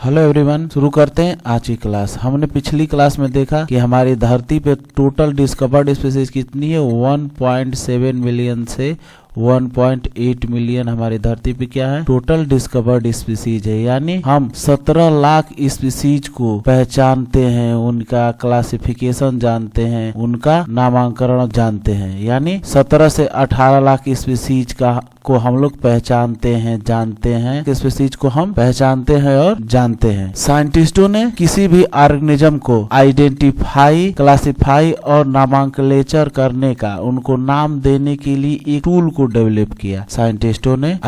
Hello everyone, शुरू करते हैं आज की क्लास। हमने पिछली क्लास में देखा कि हमारी धरती पे टोटल डिस्कवर्ड स्पीसीज कितनी है। 1.7 मिलियन से 1.8 मिलियन हमारी धरती पे क्या है, टोटल डिस्कवर्ड स्पीसीज है। यानी हम 17 लाख स्पीसीज को पहचानते हैं, उनका क्लासिफिकेशन जानते हैं, उनका नामांकन जानते हैं। यानी 17 से 18 लाख स्पीसीज को हम लोग पहचानते हैं, जानते हैं। स्पीसीज को हम पहचानते हैं और जानते हैं। साइंटिस्टों ने किसी भी ऑर्गेनिज्म को आइडेंटिफाई, क्लासिफाई और नामांकलेचर करने का, उनको नाम देने के लिए एक टूल को डेवलप किया। साइंटिस्टों ने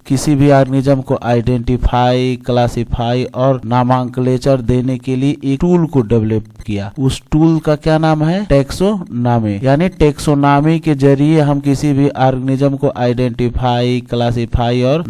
किसी भी ऑर्गेनिज्म को आइडेंटिफाई, क्लासिफाई और नामांकलेचर देने के लिए एक टूल को डेवलप किया। उस टूल का क्या नाम है, टैक्सोनॉमी। यानी टैक्सोनॉमी के जरिए हम किसी भी ऑर्गेनिज्म को आइडेंटिफाई, क्लासिफाई और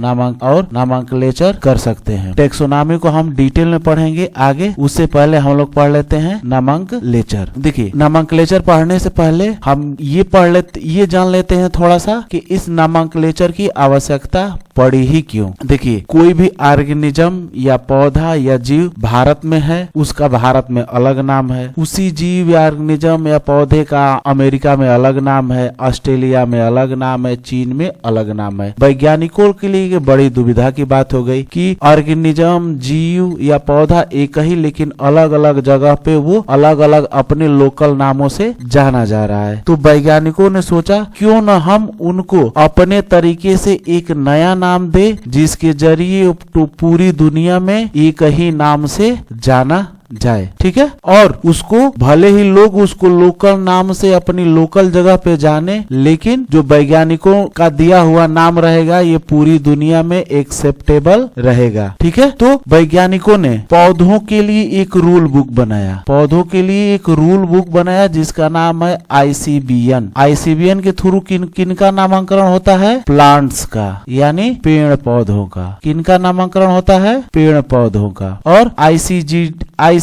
नामांकलेचर कर सकते हैं। टैक्सोनॉमी को हम डिटेल में पढ़ेंगे आगे। उससे पहले हम लोग पढ़ लेते हैं नामांकलेचर। देखिए, नामांकलेचर पढ़ने से पहले हम ये जान लेते हैं थोड़ा सा कि इस नामांकलेचर की आवश्यकता पड़ी ही क्यों। देखिए, कोई भी ऑर्गेनिज्म या पौधा या जीव भारत में है, उसका भारत में अलग नाम है। उसी जीव या ऑर्गेनिज्म या पौधे का अमेरिका में अलग नाम है, ऑस्ट्रेलिया में अलग नाम है, चीन में अलग नाम है। वैज्ञानिकों के लिए बड़ी दुविधा की बात हो गई कि ऑर्गेनिज्म, जीव या पौधा एक ही, लेकिन अलग अलग जगह पे वो अलग अलग अपने लोकल नामों से जाना जा रहा है। तो वैज्ञानिकों ने सोचा क्यों न हम उनको अपने तरीके से एक नया नाम दे, जिसके जरिए पूरी दुनिया में एक ही नाम से जाना जाए। ठीक है, और उसको भले ही लोग उसको लोकल नाम से अपनी लोकल जगह पे जाने, लेकिन जो वैज्ञानिकों का दिया हुआ नाम रहेगा ये पूरी दुनिया में एक्सेप्टेबल रहेगा। ठीक है, तो वैज्ञानिकों ने पौधों के लिए एक रूल बुक बनाया। पौधों के लिए एक रूल बुक बनाया जिसका नाम है ICBN। ICBN के थ्रू किन का नामांकन होता है, प्लांट्स का, यानी पेड़ पौधों का। किनका नामांकन होता है, पेड़ पौधों का। और ICZN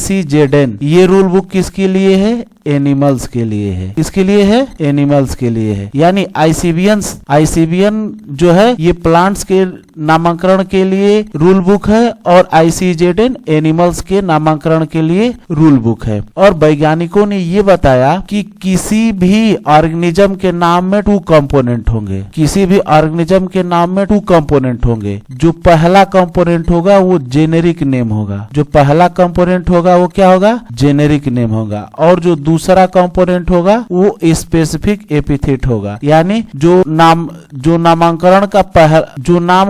ये रूल बुक किसके लिए है, एनिमल्स के लिए है। किसके लिए है, एनिमल्स के लिए है। यानी ICBN जो है ये प्लांट्स के नामांकन के लिए रूल बुक है और ICZN एनिमल्स के नामांकन के लिए रूल बुक है। और वैज्ञानिकों ने ये बताया कि किसी भी ऑर्गेनिज्म के नाम में 2 कंपोनेंट होंगे। किसी भी ऑर्गेनिज्म के नाम में 2 कंपोनेंट होंगे। जो पहला कंपोनेंट होगा वो जेनेरिक नेम होगा। जो पहला कंपोनेंट होगा वो क्या होगा, जेनेरिक नेम होगा। और जो दूसरा कंपोनेंट होगा वो स्पेसिफिक एपिथेट होगा। यानी जो नाम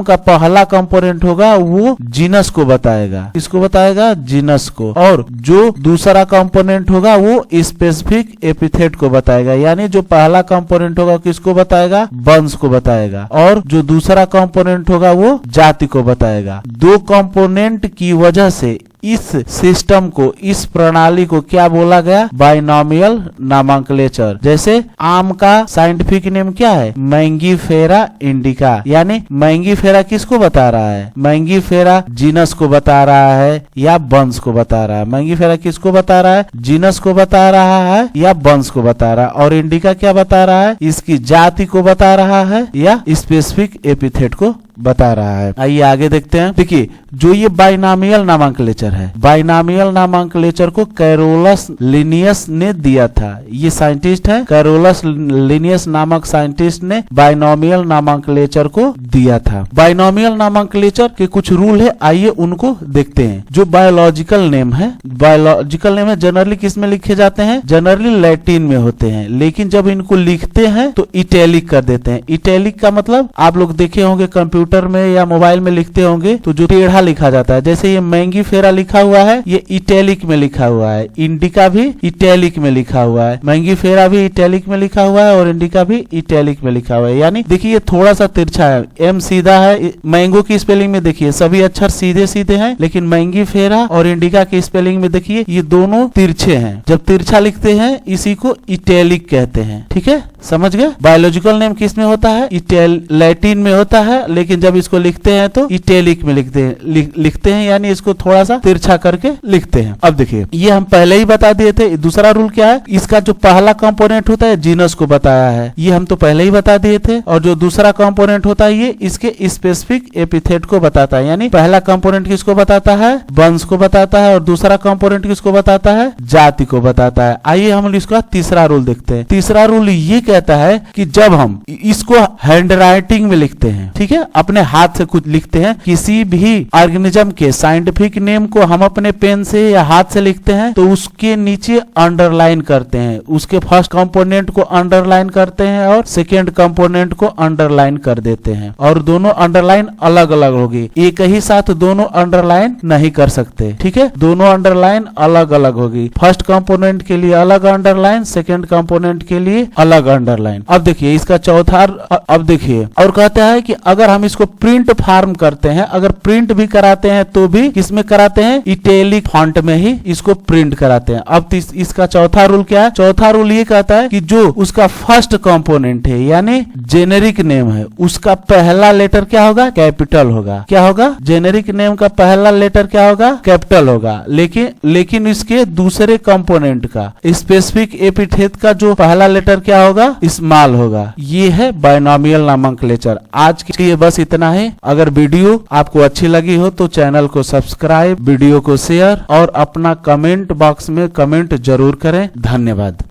का पहला कंपोनेंट होगा वो जीनस को बताएगा। किसको बताएगा, जीनस को। और जो दूसरा कंपोनेंट होगा वो स्पेसिफिक एपिथेट को बताएगा। यानी जो पहला कंपोनेंट होगा किसको बताएगा, वंश को बताएगा। और जो दूसरा कंपोनेंट होगा वो जाति को बताएगा। 2 कंपोनेंट की वजह से इस सिस्टम को, इस प्रणाली को क्या बोला गया, बाइनोमियल नामांकलेचर। जैसे आम का साइंटिफिक नेम क्या है, मैंगीफेरा इंडिका। यानी मैंगीफेरा किसको बता रहा है, मैंगीफेरा जीनस को बता रहा है या वंश को बता रहा है। मैंगीफेरा किसको बता रहा है, जीनस को बता रहा है या वंश को बता रहा है। और इंडिका क्या बता रहा है, इसकी जाति को बता रहा है या स्पेसिफिक एपिथेट को बता रहा है। आइए आगे देखते हैं। देखिए, जो ये बाइनोमियल नामांकलेचर है, बाइनोमियल नामांकलेचर को कैरोलस लिनियस ने दिया था। ये साइंटिस्ट है, कैरोलस लिनियस नामक साइंटिस्ट ने बाइनोमियल नामांकलेचर को दिया था। बाइनोमियल नामांकलेचर के कुछ रूल है, आइए उनको देखते हैं। जो बायोलॉजिकल नेम है, बायोलॉजिकल नेम है जनरली किस में लिखे जाते हैं, जनरली लैटिन में होते हैं। लेकिन जब इनको लिखते हैं तो इटैलिक कर देते हैं। इटैलिक का मतलब आप लोग देखे होंगे कंप्यूटर में या मोबाइल में लिखते होंगे तो जो टेढ़ा लिखा जाता है, जैसे ये मैंगीफेरा लिखा हुआ है ये इटैलिक में लिखा हुआ है, इंडिका भी इटैलिक में लिखा हुआ है, मैंगीफेरा भी इटैलिक में लिखा हुआ है और इंडिका भी इटैलिक में लिखा हुआ है। यानी देखिए ये थोड़ा सा तिरछा है, एम सीधा है। मैंगो की स्पेलिंग में देखिए सभी अक्षर सीधे सीधे हैं, लेकिन मैंगीफेरा और इंडिका की स्पेलिंग में देखिए ये दोनों तिरछे हैं। जब तिरछा लिखते हैं इसी को इटैलिक कहते हैं। ठीक है, समझ गए। बायोलॉजिकल नेम किस में होता है, लैटिन में होता है, लेकिन लेकिन जब इसको लिखते हैं तो इटैलिक में लिखते हैं यानी इसको थोड़ा सा तिरछा करके लिखते हैं। अब देखिए ये हम पहले ही बता दिए थे। दूसरा रूल क्या है, इसका जो पहला कंपोनेंट होता है जीनस को बताया है, ये हम तो पहले ही बता दिए थे। और जो दूसरा कंपोनेंट होता है ये इसके स्पेसिफिक एपिथेट को बताता है, यानी पहला कंपोनेंट किसको बताता है, वंश को बताता है, और दूसरा कंपोनेंट किसको बताता है, जाति को बताता है। आइए हम इसका तीसरा रूल देखते हैं। तीसरा रूल ये कहता है कि जब हम इसको हैंडराइटिंग में लिखते हैं, ठीक है, अपने हाथ से कुछ लिखते हैं, किसी भी ऑर्गेनिज्म के साइंटिफिक नेम को हम अपने पेन से या हाथ से लिखते हैं तो उसके नीचे अंडरलाइन करते हैं, उसके फर्स्ट कंपोनेंट को अंडरलाइन करते हैं और सेकेंड कंपोनेंट को अंडरलाइन कर देते हैं, और दोनों अंडरलाइन अलग अलग होगी, एक ही साथ दोनों अंडरलाइन नहीं कर सकते, ठीक है, दोनों अंडरलाइन अलग अलग होगी। फर्स्ट कंपोनेंट के लिए अलग अंडरलाइन, सेकेंड कंपोनेंट के लिए अलग अंडरलाइन। अब देखिए इसका चौथा, अब देखिए और कहता है कि अगर हम इसको प्रिंट फार्म करते हैं, अगर प्रिंट भी कराते हैं तो भी किसमें कराते हैं, इटैलिक फॉन्ट में ही इसको प्रिंट कराते हैं। अब इसका चौथा रूल क्या है, चौथा रूल ये कहता है कि जो उसका फर्स्ट कंपोनेंट है यानी जेनेरिक नेम है, उसका पहला लेटर क्या होगा, कैपिटल होगा। क्या होगा, जेनेरिक नेम का पहला लेटर क्या होगा, कैपिटल होगा। लेकिन इसके दूसरे कंपोनेंट का स्पेसिफिक एपिथेट का जो पहला लेटर क्या होगा, स्मॉल होगा। ये है बायनोमियल नोमेनक्लेचर। आज के लिए बस इतना है। अगर वीडियो आपको अच्छी लगी हो तो चैनल को सब्सक्राइब, वीडियो को शेयर और अपना कमेंट बॉक्स में कमेंट जरूर करें। धन्यवाद।